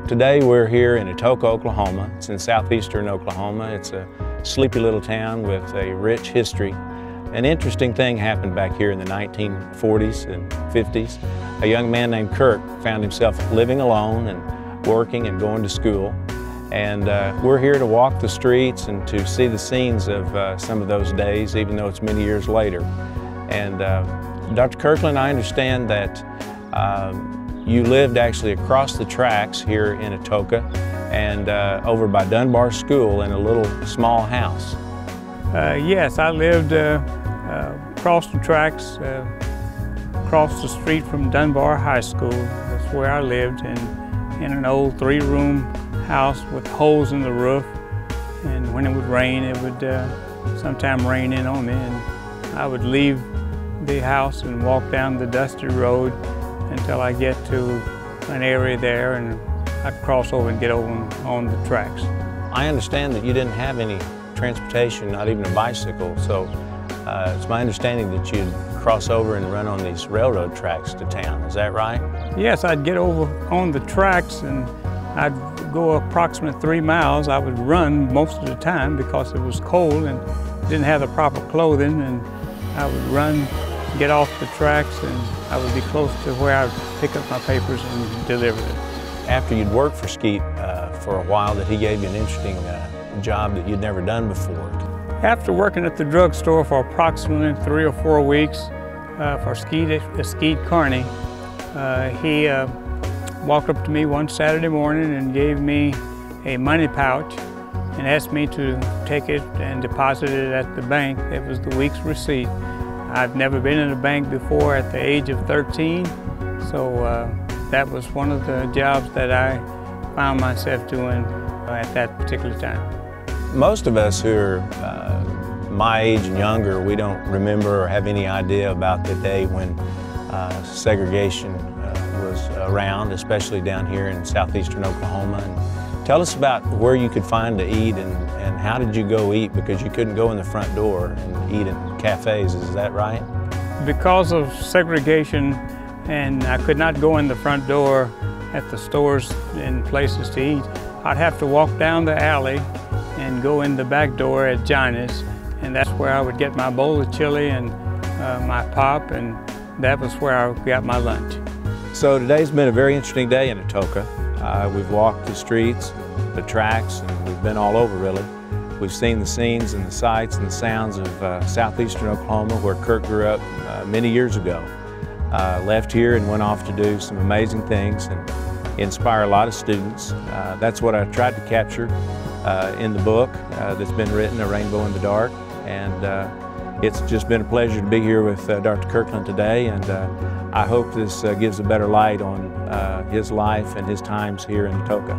Today we're here in Atoka, Oklahoma. It's in southeastern Oklahoma. It's a sleepy little town with a rich history. An interesting thing happened back here in the 1940s and 50s. A young man named Kirk found himself living alone and working and going to school. And we're here to walk the streets and to see the scenes of some of those days, even though it's many years later. And Dr. Kirkland, I understand that you lived actually across the tracks here in Atoka and over by Dunbar School in a little small house. Yes, I lived across the tracks, across the street from Dunbar High School. That's where I lived, in an old 3-room house with holes in the roof. And when it would rain, it would sometime rain in on me, and I would leave the house and walk down the dusty road until I get to an area there, and I'd cross over and get over on the tracks. I understand that you didn't have any transportation, not even a bicycle, so it's my understanding that you'd cross over and run on these railroad tracks to town. Is that right? Yes, I'd get over on the tracks and I'd go approximately 3 miles. I would run most of the time because it was cold and didn't have the proper clothing, and I would run, get off the tracks, and I would be close to where I would pick up my papers and deliver them. After you'd worked for Skeet for a while, that he gave you an interesting job that you'd never done before. After working at the drugstore for approximately 3 or 4 weeks for Skeet Carney, he walked up to me one Saturday morning and gave me a money pouch and asked me to take it and deposit it at the bank. It was the week's receipt. I've never been in a bank before at the age of 13, so that was one of the jobs that I found myself doing at that particular time. Most of us who are my age and younger, we don't remember or have any idea about the day when segregation was around, especially down here in southeastern Oklahoma. And tell us about where you could find to eat, and how did you go eat, because you couldn't go in the front door and eat in cafes, is that right? Because of segregation, and I could not go in the front door at the stores and places to eat, I'd have to walk down the alley and go in the back door at Johnny's, and that's where I would get my bowl of chili and my pop, and that was where I got my lunch. So today's been a very interesting day in Atoka. We've walked the streets, the tracks, and we've been all over really. We've seen the scenes and the sights and the sounds of southeastern Oklahoma, where Kirk grew up many years ago. Left here and went off to do some amazing things and inspire a lot of students. That's what I tried to capture in the book that's been written, A Rainbow in the Dark. And it's just been a pleasure to be here with Dr. Kirkland today, and I hope this gives a better light on his life and his times here in Atoka.